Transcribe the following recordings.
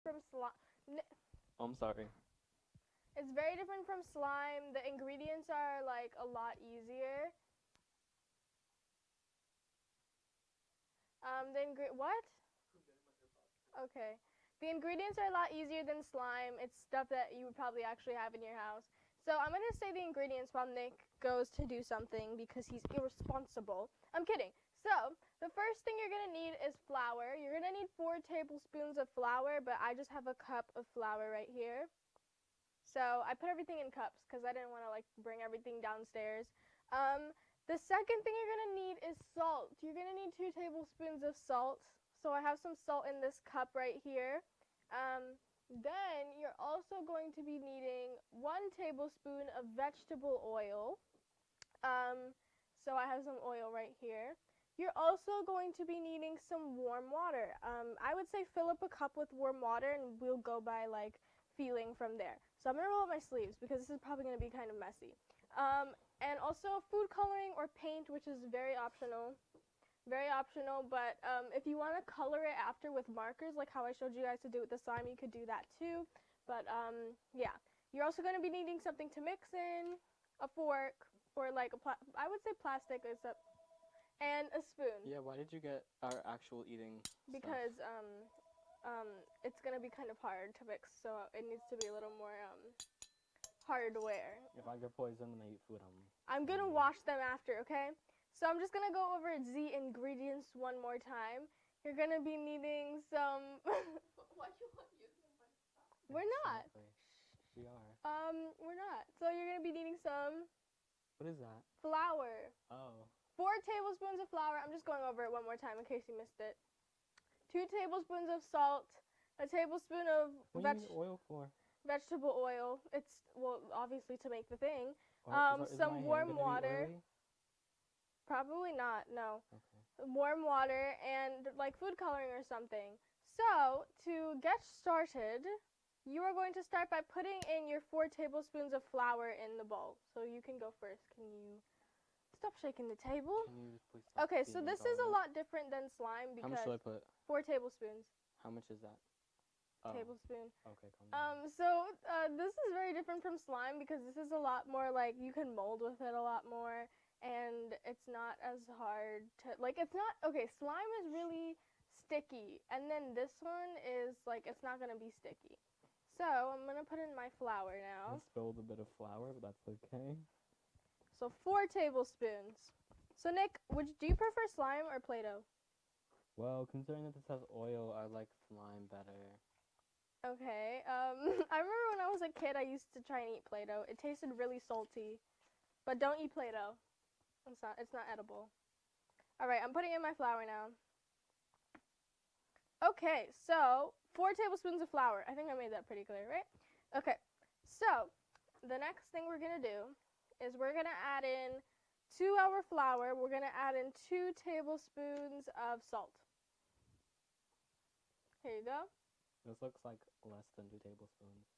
from slime. I'm sorry. It's very different from slime. The ingredients are like a lot easier. What? Okay. The ingredients are a lot easier than slime. It's stuff that you would probably actually have in your house. So I'm gonna say the ingredients while Nick goes to do something because he's irresponsible. I'm kidding. So the first thing you're gonna need is flour. You're gonna need 4 tablespoons of flour, but I just have a cup of flour right here. So I put everything in cups because I didn't want to like bring everything downstairs. Um, the second thing you're gonna need is salt. You're gonna need 2 tablespoons of salt. So I have some salt in this cup right here. Then you're also going to be needing 1 tablespoon of vegetable oil. So I have some oil right here. You're also going to be needing some warm water. I would say fill up a cup with warm water and we'll go by like feeling from there. So I'm going to roll up my sleeves because this is probably going to be kind of messy. And also food coloring or paint, which is very optional. Very optional, but if you want to color it after with markers, like how I showed you guys to do with the slime, you could do that too. But yeah, you're also going to be needing something to mix in, a fork, or like I would say plastic, except, and a spoon. Yeah, why did you get our actual eating Because stuff? it's going to be kind of hard to mix, so it needs to be a little more hardware. If I get poisoned when I eat food, I'm going to wash them after, okay? So I'm just going to go over the ingredients one more time. You're going to be needing some... Why you want to use my stuff? We're not. Exactly. We are. We're not. So you're going to be needing some What is that? flour. Oh. 4 tablespoons of flour. I'm just going over it one more time in case you missed it. 2 tablespoons of salt. A tablespoon of What do you need oil for? vegetable oil. It's, well, obviously to make the thing. Is my Some hand warm gonna be water. oily? Probably not, no. Okay. Warm water and like food coloring or something. So to get started, you are going to start by putting in your 4 tablespoons of flour in the bowl. So you can go first. Can you stop shaking the table? Can you please stop Okay, so being this is a intolerant? lot different than slime How much should I because put? 4 tablespoons. How much is that? Oh. Tablespoon. Okay, calm down. So this is very different from slime because this is a lot more like you can mold with it a lot more and it's not as hard to like it's not okay, slime is really sticky and then this one is like it's not going to be sticky. So, I'm going to put in my flour I now. spilled a bit of flour, but that's okay. So 4 tablespoons. So Nick, do you prefer slime or Play-Doh? Well, considering that this has oil, I like slime better. Okay. I remember when I was a kid, I used to try and eat Play-Doh. It tasted really salty. But don't eat Play-Doh. It's not edible. All right, I'm putting in my flour now. Okay, so 4 tablespoons of flour. I think I made that pretty clear, right? Okay. So, the next thing we're going to do is we're going to add in to our flour, we're going to add in 2 tablespoons of salt. Here you go. This looks like less than 2 tablespoons.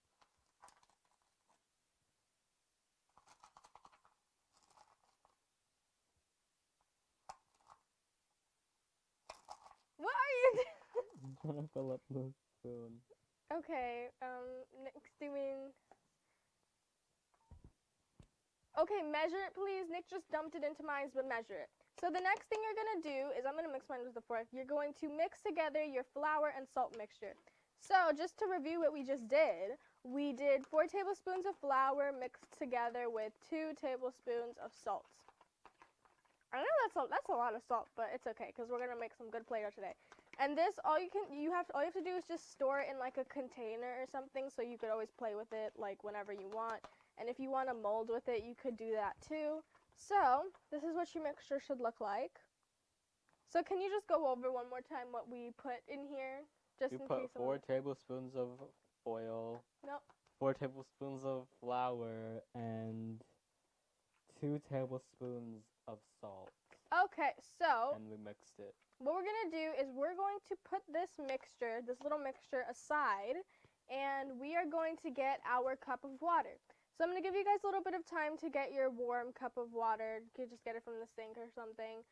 What are you doing? I'm trying to fill up the spoon. Okay, Nick's doing... Okay, measure it, please. Nick just dumped it into mine, but measure it. So the next thing you're going to do is I'm going to mix mine with the fork. You're going to mix together your flour and salt mixture. So just to review what we just did, we did 4 tablespoons of flour mixed together with 2 tablespoons of salt. I know that's a lot of salt, but it's okay because we're going to make some good Play-Doh today. And this, all you have to do is just store it in like a container or something so you could always play with it like whenever you want. And if you want to mold with it, you could do that too. So, this is what your mixture should look like. So, can you just go over one more time what we put in here? Just You in put case 4 tablespoons of oil, Nope. 4 tablespoons of flour, and 2 tablespoons of salt. Okay, so And we mixed it. what we're going to do is we're going to put this mixture, this little mixture aside, and we are going to get our cup of water. So I'm going to give you guys a little bit of time to get your warm cup of water. You could just get it from the sink or something.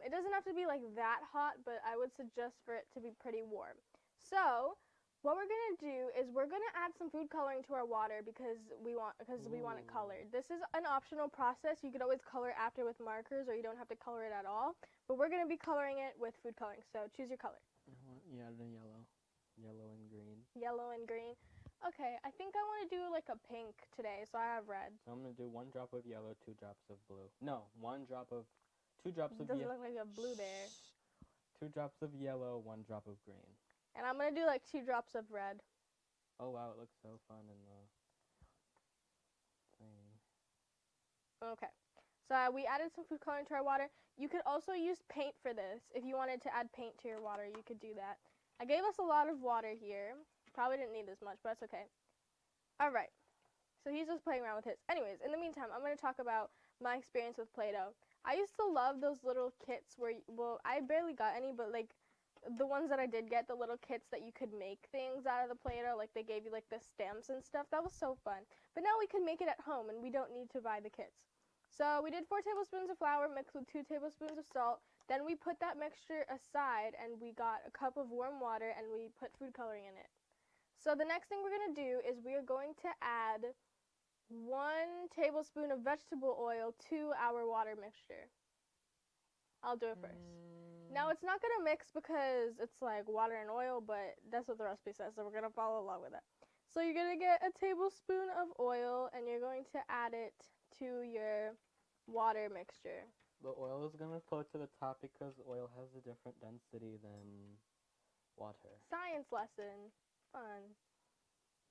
It doesn't have to be like that hot, but I would suggest for it to be pretty warm. So what we're gonna do is we're gonna add some food coloring to our water because we want it Ooh. colored. This is an optional process. You could always color after with markers, or you don't have to color it at all. But we're gonna be coloring it with food coloring. So choose your color. Yeah, the yellow and green. Yellow and green. Okay, I think I want to do like a pink today, so I have red. So I'm gonna do 1 drop of yellow, 2 drops of blue. No, 2 drops of Doesn't look like a blue bear. 2 drops of yellow, 1 drop of green. And I'm gonna do like 2 drops of red. Oh wow, it looks so fun in the thing. Okay. So we added some food coloring to our water. You could also use paint for this. If you wanted to add paint to your water, you could do that. I gave us a lot of water here. Probably didn't need this much, but it's okay. All right. So he's just playing around with his. Anyways, in the meantime, I'm going to talk about my experience with Play-Doh. I used to love those little kits where, well, I barely got any, but like the ones that I did get, the little kits that you could make things out of the Play-Doh, like they gave you like the stamps and stuff. That was so fun. But now we can make it at home and we don't need to buy the kits. So we did 4 tablespoons of flour mixed with 2 tablespoons of salt. Then we put that mixture aside and we got a cup of warm water and we put food coloring in it. So the next thing we're going to do is we are going to add 1 tablespoon of vegetable oil to our water mixture. I'll do it first. Now it's not going to mix because it's like water and oil, but that's what the recipe says, so we're going to follow along with it. So you're going to get a tablespoon of oil and you're going to add it to your water mixture. The oil is gonna float to the top because oil has a different density than water. Science lesson. Fun.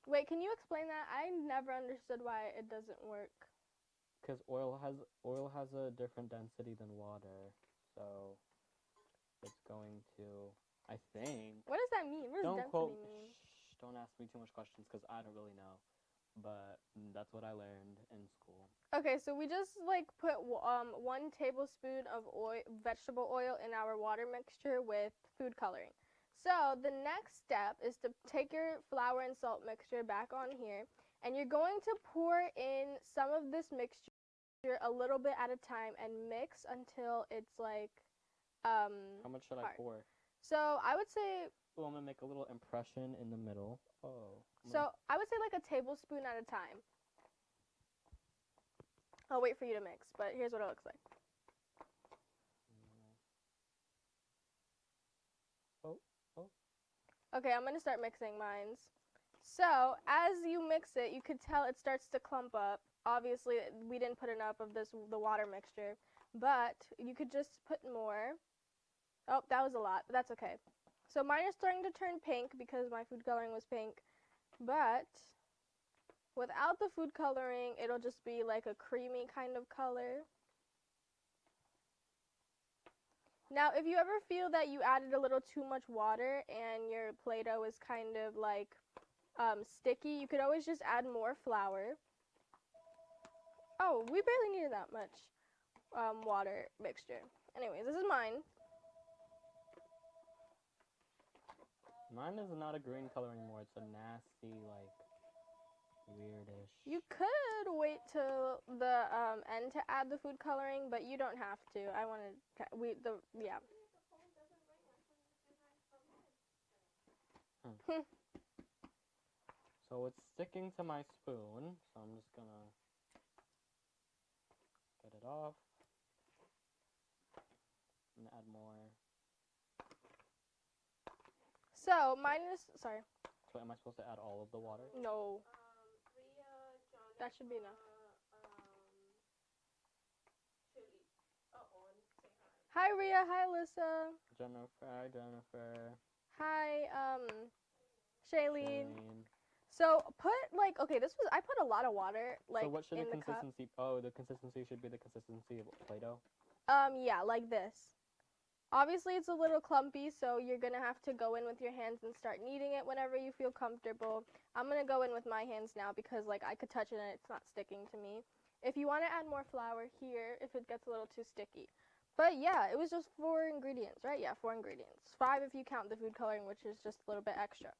Wait, can you explain that? I never understood why it doesn't work. Because oil has a different density than water, so it's going to, I think. What does that mean? What does density mean? Don't ask me too much questions because I don't really know. But that's what I learned in school. Okay, so we just like put 1 tablespoon of vegetable oil in our water mixture with food coloring. So the next step is to take your flour and salt mixture back on here, and you're going to pour in some of this mixture a little bit at a time and mix until it's like How much should I hard. pour? So I would say. Oh, I'm gonna make a little impression in the middle. Oh. So I would say like a tablespoon at a time. I'll wait for you to mix, but here's what it looks like. Okay, I'm gonna start mixing mines. So as you mix it, you could tell it starts to clump up. Obviously, we didn't put enough of the water mixture, but you could just put more. Oh, that was a lot, but that's okay. So mine is starting to turn pink because my food coloring was pink, but without the food coloring, it'll just be like a creamy kind of color. Now, if you ever feel that you added a little too much water and your Play-Doh is kind of like sticky, you could always just add more flour. Oh, we barely needed that much water mixture. Anyways, this is mine. Mine is not a green color anymore. It's a nasty, like, weirdish. You could wait till the end to add the food coloring, but you don't have to. I wanted yeah. So it's sticking to my spoon, so I'm just gonna get it off. I'm gonna add more. So mine is sorry. So am I supposed to add all of the water? No. Rhea, Jonathan, That should be enough. Chili. Oh, and say hi. Hi Rhea, hi Alyssa. Jennifer. Hi, Shailene. Shane. So put like okay, I put a lot of water like So what should in the the cup. consistency? Oh, the consistency should be the consistency of Play-Doh. Yeah, like this. Obviously it's a little clumpy, so you're gonna have to go in with your hands and start kneading it whenever you feel comfortable. I'm gonna go in with my hands now because like I could touch it and it's not sticking to me. If you want to add more flour here, if it gets a little too sticky. But yeah, it was just 4 ingredients, right? Yeah, 4 ingredients. 5 if you count the food coloring, which is just a little bit extra.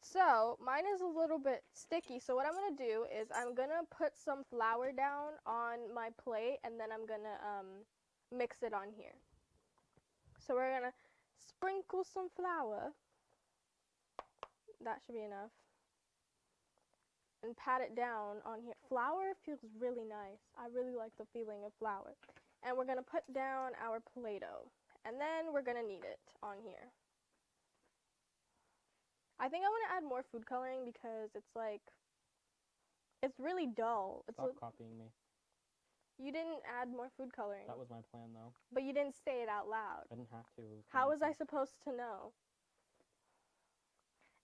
So mine is a little bit sticky, so what I'm gonna do is I'm gonna put some flour down on my plate and then I'm gonna mix it on here. So we're gonna sprinkle some flour that should be enough. And pat it down on here. Flour feels really nice. I really like the feeling of flour. And we're gonna put down our Play-Doh. And then we're gonna knead it on here. I think I want to add more food coloring because it's like, it's really dull. Stop copying me. You didn't add more food coloring. That was my plan, though. But you didn't say it out loud. I didn't have to. How was I supposed to know?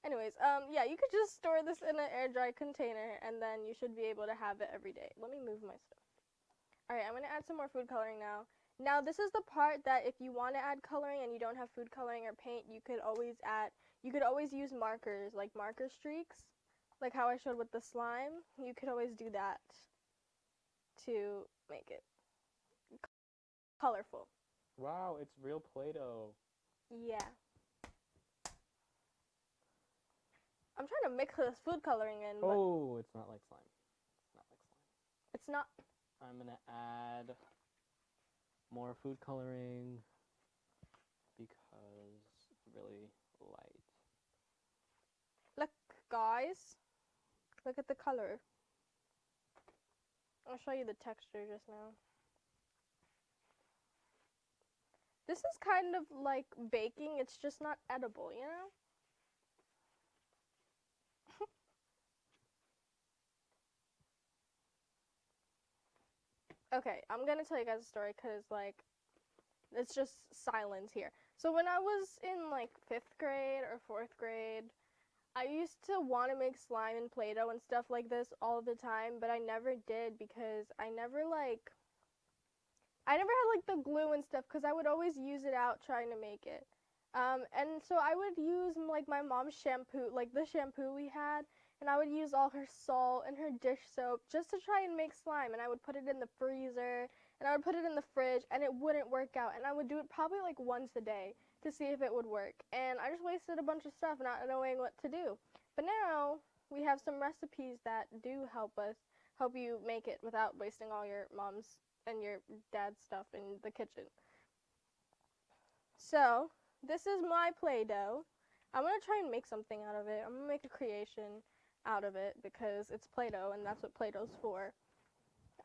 Anyways, yeah, you could just store this in an air dry container and then you should be able to have it every day. Let me move my stuff. Alright, I'm going to add some more food coloring now. Now, this is the part that if you want to add coloring and you don't have food coloring or paint, you could always use markers, like marker streaks, like how I showed with the slime. You could always do that to make it colorful. Wow, it's real Play-Doh. Yeah. I'm trying to mix this food coloring in, but Oh, it's not like slime. It's not like slime. it's not. I'm gonna add more food coloring because it's really light. Look, guys. Look at the color. I'll show you the texture just now. This is kind of like baking, it's just not edible, you know? Okay, I'm gonna tell you guys a story because, like, it's just silence here. So when I was in, like, 5th grade or 4th grade, I used to want to make slime and Play-Doh and stuff like this all the time, but I never did because I never had, like, the glue and stuff because I would always use it out trying to make it. And so I would use, like, my mom's shampoo, like, the shampoo we had, and I would use all her salt and her dish soap just to try and make slime, and I would put it in the freezer, and I would put it in the fridge, and it wouldn't work out, and I would do it probably, like, once a day to see if it would work, and I just wasted a bunch of stuff not knowing what to do. But now, we have some recipes that do help you make it without wasting all your mom's and your dad's stuff in the kitchen. So, this is my Play-Doh. I'm going to try and make something out of it. I'm going to make a creation out of it because it's Play-Doh and that's what Play-Doh's for.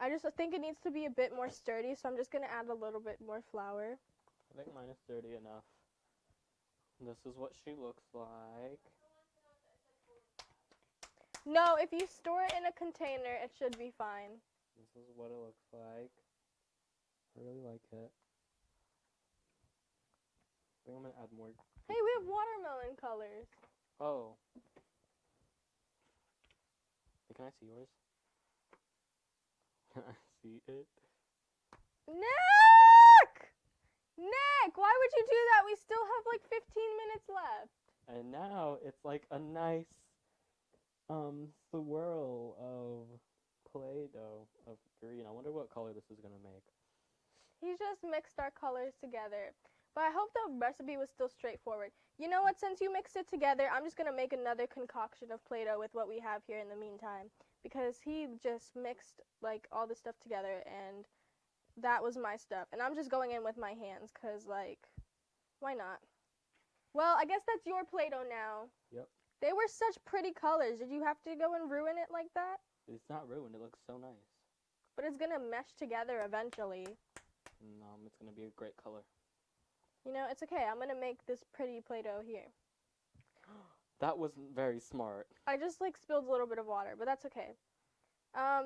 I just think it needs to be a bit more sturdy, so I'm just going to add a little bit more flour. I think mine is sturdy enough. This is what she looks like. No, if you store it in a container, it should be fine. This is what it looks like. I really like it. I think I'm gonna add more. Hey, we have watermelon colors. Oh. Hey, can I see yours? Can I see it? Nick! Nick, why would you do that? We still have like 15 minutes left. And now it's like a nice swirl of Play-Doh of green. I wonder what color this is gonna make. He just mixed our colors together. But I hope the recipe was still straightforward. You know what, since you mixed it together, I'm just gonna make another concoction of Play-Doh with what we have here in the meantime. Because he just mixed like all the stuff together and that was my stuff. And I'm just going in with my hands cause like, why not? Well, I guess that's your Play-Doh now. Yep. They were such pretty colors. Did you have to go and ruin it like that? It's not ruined. It looks so nice. But it's gonna mesh together eventually. It's gonna be a great color. You know, it's okay. I'm gonna make this pretty Play-Doh here. That was very smart. I just like spilled a little bit of water, but that's okay.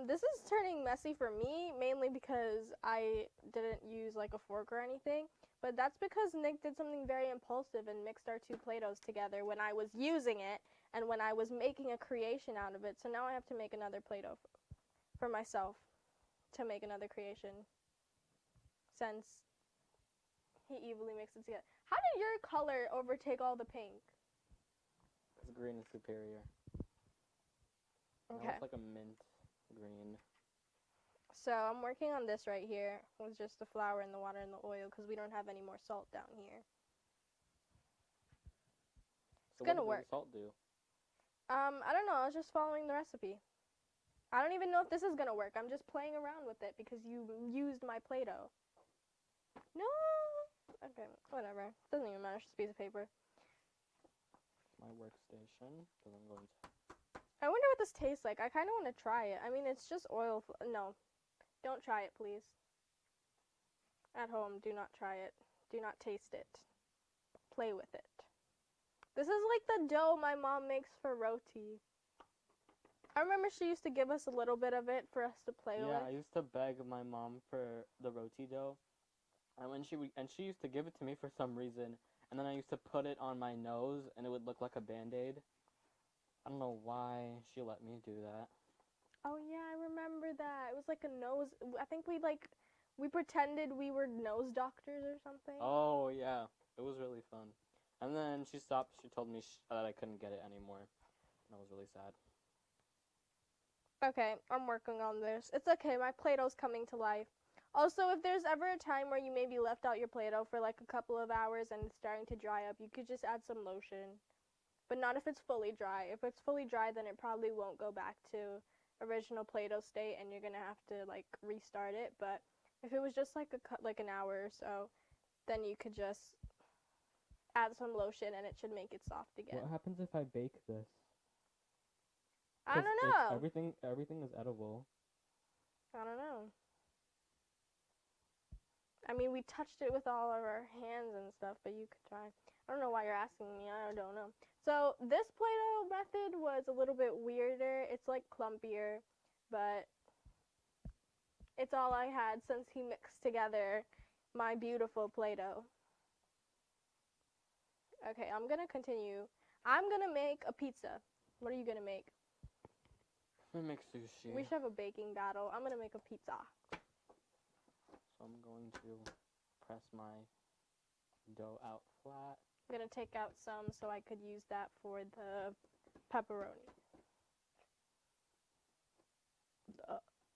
This is turning messy for me, mainly because I didn't use like a fork or anything. But that's because Nick did something very impulsive and mixed our two Play-Dohs together when I was using it and when I was making a creation out of it. So now I have to make another Play-Doh for myself to make another creation. Since he evilly mixed it together. How did your color overtake all the pink? Because green is superior. Okay. Now it's like a mint green. So I'm working on this right here with just the flour and the water and the oil because we don't have any more salt down here. So gonna what work. does the salt do? I don't know. I was just following the recipe. I don't even know if this is gonna work. I'm just playing around with it because you used my Play-Doh. No. Okay, whatever. Doesn't even matter. It's just a piece of paper. my workstation because I'm going to. I wonder what this tastes like. I kind of want to try it. I mean, it's just oil. No, don't try it, please. At home, do not try it. Do not taste it. Play with it. This is like the dough my mom makes for roti. I remember she used to give us a little bit of it for us to play Yeah, I with. used to beg my mom for the roti dough, and she used to give it to me for some reason, and then I used to put it on my nose, and it would look like a Band-Aid. I don't know why she let me do that. Oh yeah, I remember that. It was like a nose. I think we pretended we were nose doctors or something. Oh yeah, it was really fun. And then she stopped. She told me that I couldn't get it anymore, and I was really sad. Okay, I'm working on this. It's okay, my Play-Doh's coming to life. Also, if there's ever a time where you maybe left out your Play-Doh for like a couple of hours and it's starting to dry up, you could just add some lotion. But not if it's fully dry. If it's fully dry, then it probably won't go back to original Play-Doh state and you're gonna have to like restart it. But if it was just like an hour or so, then you could just add some lotion and it should make it soft again. What happens if I bake this? I don't know. Everything is edible. I don't know. I mean, we touched it with all of our hands and stuff, but you could try. I don't know why you're asking me. I don't know. So this Play-Doh method was a little bit weirder. It's like clumpier, but it's all I had since he mixed together my beautiful Play-Doh. Okay, I'm gonna continue. I'm gonna make a pizza. What are you gonna make? I'm gonna make sushi. We should have a baking battle. I'm gonna make a pizza. So I'm going to press my dough out flat. I'm gonna take out some so I could use that for the pepperoni.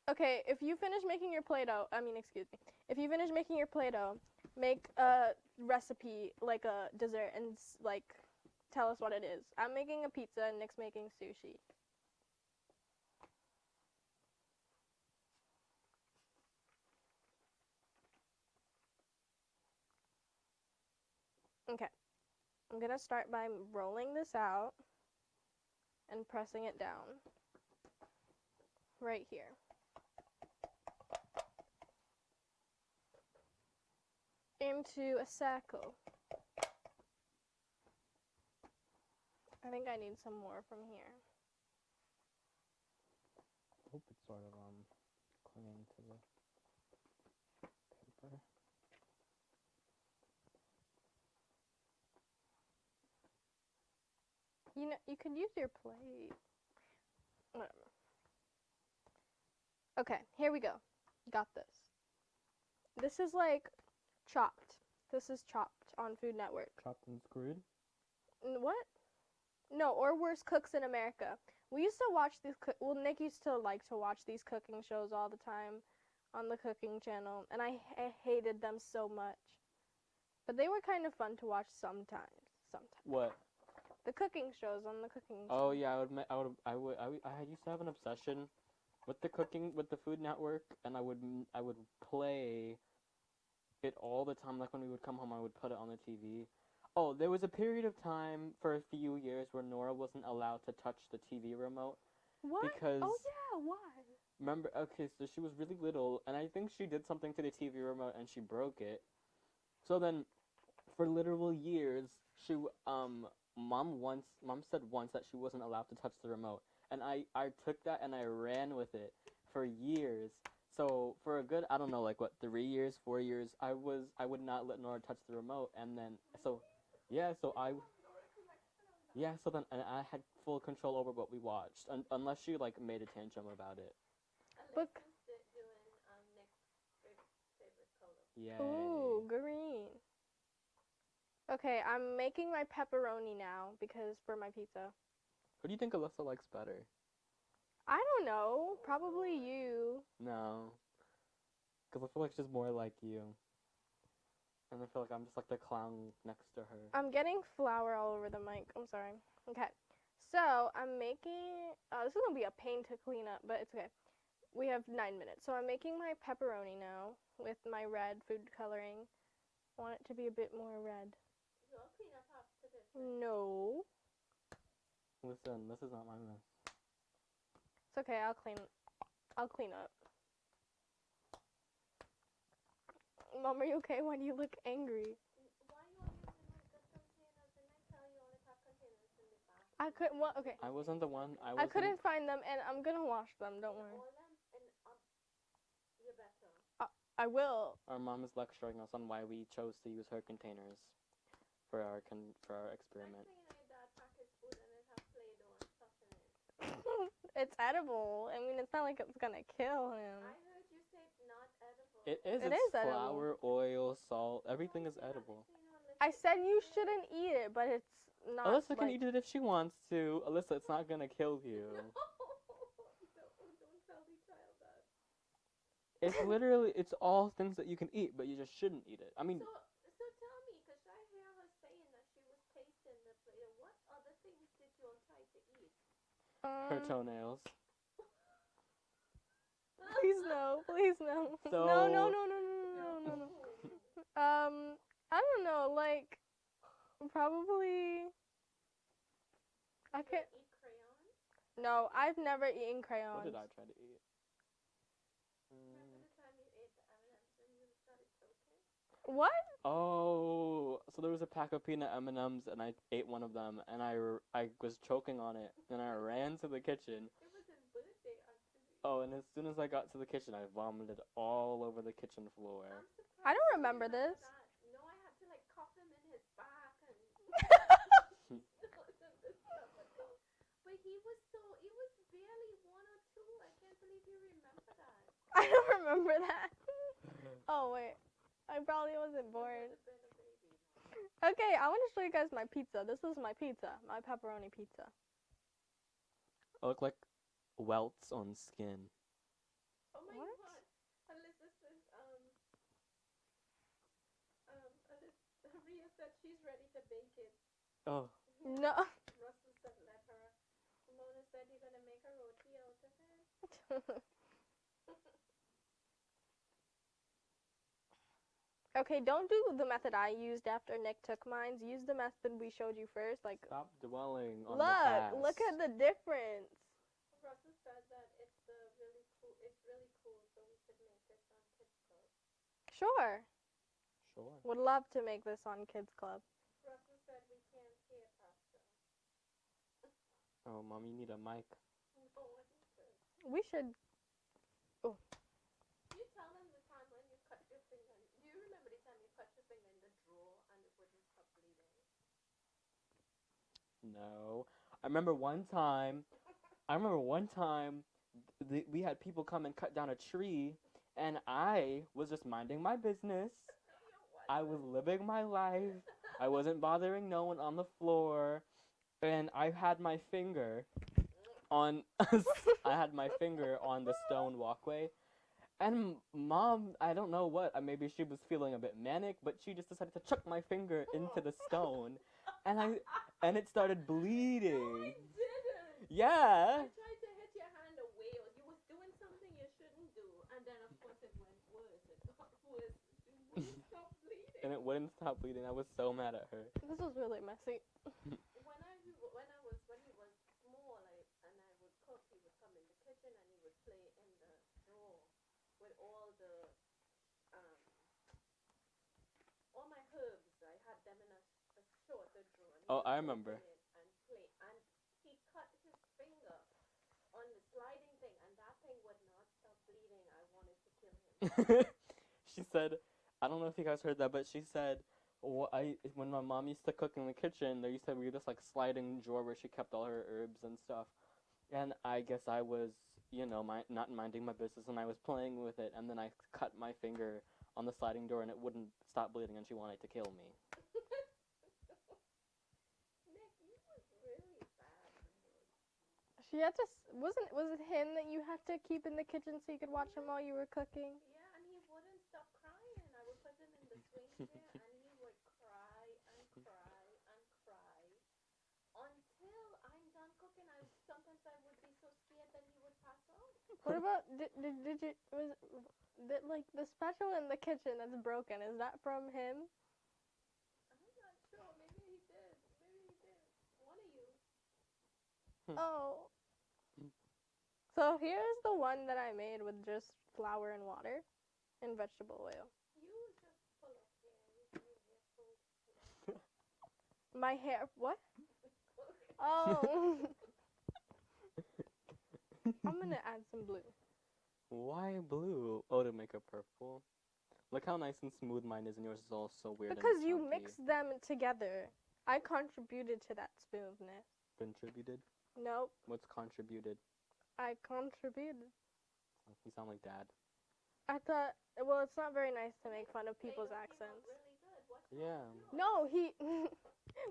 Okay, if you finish making your Play-Doh, if you finish making your Play-Doh, make a recipe, like a dessert, and like tell us what it is. I'm making a pizza and Nick's making sushi. Okay, I'm gonna start by rolling this out and pressing it down right here. Into a circle. I think I need some more from here. I hope it's sort of clinging to the paper. You know, you could use your plate. Whatever. Okay, here we go. Got this. This is like Chopped. This is Chopped on Food Network. Chopped and screwed? What? No, or Worst Cooks in America. We used to watch these. Nick used to like to watch these cooking shows all the time on the cooking channel, and I hated them so much. But they were kind of fun to watch sometimes. What? The cooking shows on the cooking. Oh yeah, I used to have an obsession with the Food Network, and I would play it all the time. Like when we would come home, I would put it on the TV. Oh, there was a period of time for a few years where Nora wasn't allowed to touch the TV remote. What? Because Oh yeah, why? remember, okay, so she was really little, and I think she did something to the TV remote and she broke it. So then, for literal years, Mom said once that she wasn't allowed to touch the remote, and I took that and I ran with it for years. So for a good, I don't know, like what, 3 years, 4 years, I would not let Nora touch the remote, and then so and I had full control over what we watched, unless she like made a tantrum about it. But Nick's favorite color. Yay. ooh, green. Okay, I'm making my pepperoni now because for my pizza. Who do you think Alyssa likes better? I don't know. Probably you. No. Because I feel like she's more like you. And I feel like I'm just like the clown next to her. I'm getting flour all over the mic. I'm sorry. Okay. So I'm making. This is gonna be a pain to clean up, but it's okay. We have 9 minutes. So I'm making my pepperoni now with my red food coloring. I want it to be a bit more red. You'll clean up after this. No. Listen, this is not my mess. It's okay. I'll clean up. Mom, are you okay? Why do you look angry? Why you are using like the containers? Didn't I tell you only have containers in the bathroom? I couldn't. What? Okay. I wasn't the one. I couldn't find them, and I'm gonna wash them. Don't worry. All them and you better. I will. Our mom is lecturing us on why we chose to use her containers for our experiment. Next thing you know, your dad pack his food and it have Play-Doh and stuff in it. It's edible. I mean, it's not like it's gonna kill him. I heard you say not edible. It is. It It's is edible. flour, oil, salt. Everything is edible. I said you shouldn't eat it, but it's not. Alyssa can like- eat it if she wants to. Alyssa, it's not gonna kill you. No, don't tell the child that. It's literally, it's all things that you can eat, but you just shouldn't eat it. I mean, So tell me, because I hear her saying that she was tasting the Play-Doh. What other things did you all try to eat? her toenails. Please no. Please no. So- No. I don't know. Like, probably. I Did can't. you eat crayons? No, I've never eaten crayons. What did I try to eat? Remember the time you ate the M&Ms and you started choking? What? Oh, so there was a pack of peanut M&Ms, and I ate one of them, and I was choking on it, and I ran to the kitchen. It was his birthday, actually. Oh, and as soon as I got to the kitchen, I vomited all over the kitchen floor. I'm surprised I don't you remember this. that. No, I had to like cuff him in his back and. But he was barely 1 or 2. I can't believe you remember that. I don't remember that. Oh wait, I probably wasn't born. Must have been a baby. Okay, I want to show you guys my pizza. This is my pizza, my pepperoni pizza. I look like welts on skin. Oh my What? god. Alyssa says, Ria said she's ready to bake it. Oh, No. Russell said let her. Mona said you're gonna make a roti out of it. Okay, don't do the method I used after Nick took mine. Use the method we showed you first. Like, stop dwelling on the past. look at the difference. Russell said that it's really cool. It's really cool, so we should make this on Kids Club. Sure. Sure. Would love to make this on Kids Club. Russell said we can't hear pasta. Oh, Mom, you need a mic. No, what he said. We should. You tell them the time when you cut your finger. Do you remember the time you cut your finger in the drawer and it wouldn't stop bleeding? No. I remember one time we had people come and cut down a tree, and I was just minding my business. I was living my life. I wasn't bothering no one on the floor, and I had my finger on the stone walkway. And Mom, I don't know what, maybe she was feeling a bit manic, but she just decided to chuck my finger into the stone, and it started bleeding. No, I didn't. Yeah. I tried to hit your hand away, or you was doing something you shouldn't do, and then of course it went worse. It got worse. It wouldn't stop bleeding. And it wouldn't stop bleeding. I was so mad at her. This was really messy. When he was small, and I would cook, he would come in the kitchen and he would play in the drawer with all my herbs. I had them in a shorter drawer. And he Oh, would I open remember. it and play. And he cut his finger on the sliding thing, and that thing would not stop bleeding. I wanted to kill him. She said, I don't know if you guys heard that, but she said, when my mom used to cook in the kitchen, there used to be this like sliding drawer where she kept all her herbs and stuff. And I guess I was, not minding my business, and I was playing with it, and then I cut my finger on the sliding door, and it wouldn't stop bleeding, and she wanted to kill me. Nick, you was really bad. She had to. Was it him that you had to keep in the kitchen so you could watch him while you were cooking? Yeah, and he wouldn't stop crying. I would put him in the swing chair, and he would cry and cry and cry until I'm done cooking. Sometimes I would be so scared that he would pass out. What about did you like the spatula in the kitchen that's broken? Is that from him? I'm not sure. Maybe he did. One of you. So here's the one that I made with just flour and water and vegetable oil. You just full of hair. You your hair full. My hair, what? Oh. I'm gonna add some blue. Why blue? Oh, to make it purple. Look how nice and smooth mine is, and yours is all so weird. Because and you chunky. mixed them together. I contributed to that smoothness. Contributed. Nope, What's contributed? I contributed. You sound like dad. I thought, well, it's not very nice to make fun of people's Play-Doh came out accents. really good. What's Yeah. No,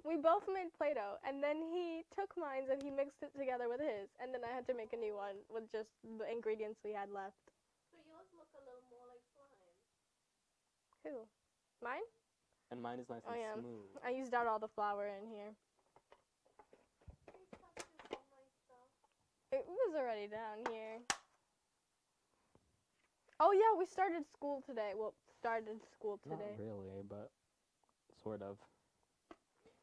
we both made Play-Doh, and then he took mine and he mixed it together with his, and then I had to make a new one with just the ingredients we had left. So yours look a little more like slime. Who? Mine? And mine is nice Oh, and yeah. smooth. I used out all the flour in here. Please stop using my stuff. It was already down here. Oh yeah, we started school today. Well, started school today. Not really, but sort of.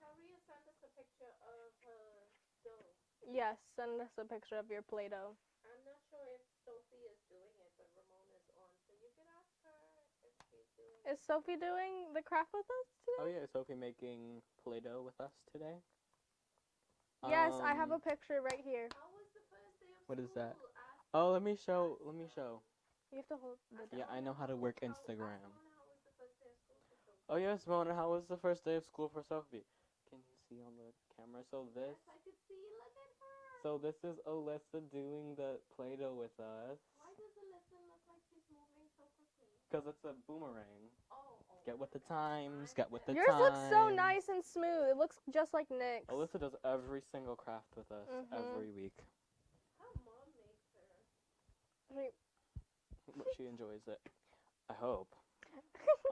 Taria sent us a picture of her dough. Yes, send us a picture of your Play-Doh. I'm not sure if Sophie is doing it, but Ramona's on, so you can ask her if she's doing it. Is Sophie doing the craft with us today? Oh yeah, is Sophie making Play-Doh with us today? Yes, I have a picture right here. How was the first day of What school? is that? Ask Oh, let me show. Let me show. You have to hold the Yeah, I know how to work Instagram. Ask Mona how was the first day of school for Sophie. Oh yes, Mona, how was the first day of school for Sophie? Can you see on the camera? So this, Yes, I could see. Look at her. so this is Alyssa doing the Play-Doh with us. Why does Alyssa look like she's moving so quickly? Cause it's a boomerang. Oh. Get with the times. Get with the Yours times. looks so nice and smooth. It looks just like Nick's. Alyssa does every single craft with us every week. How mom makes her. But she enjoys it. I hope.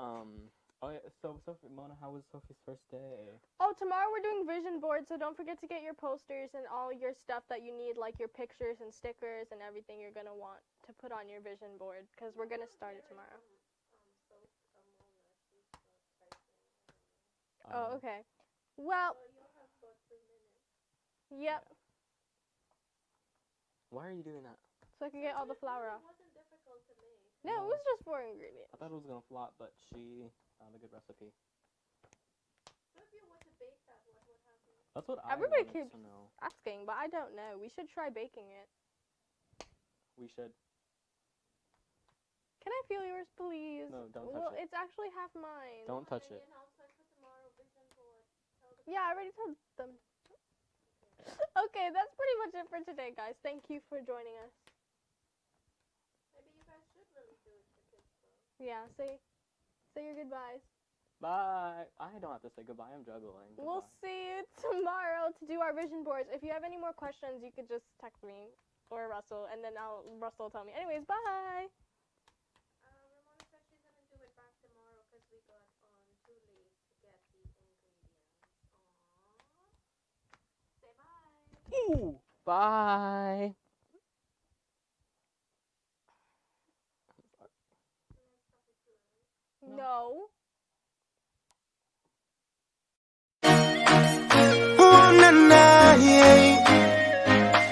Oh yeah. So Sophie, Mona, how was Sophie's first day? Oh, tomorrow we're doing vision boards, so don't forget to get your posters and all your stuff that you need, like your pictures and stickers and everything you're gonna want to put on your vision board, because we're gonna start it tomorrow. Mona, she's typing. Oh, okay. Well, Well, you'll have about 3 minutes. yep. Why are you doing that? So I can get all the flour off. It wasn't difficult to make. No, it was just 4 ingredients. I thought it was gonna flop, but she found a good recipe. So if you were to bake that, what would happen? That's what I Everybody wanted keeps to know. asking, but I don't know. We should try baking it. We should. Can I feel yours, please? No, don't touch Well, it. it's actually half mine. Don't touch it. The announcement for tomorrow, vision board. Tell the Yeah, I already told them. Okay, that's pretty much it for today, guys. Thank you for joining us. Maybe you guys should really do it for kids though. Yeah, say your goodbyes. Bye. I don't have to say goodbye. I'm juggling. We'll Goodbye. see you tomorrow to do our vision boards. If you have any more questions, you could just text me or Russell, and then Russell will tell me. Anyways, bye. Ramona said she's gonna do it back tomorrow because we got on too late to get the ingredients. Aww. Say bye. Ooh. Bye. Let's stop it. No.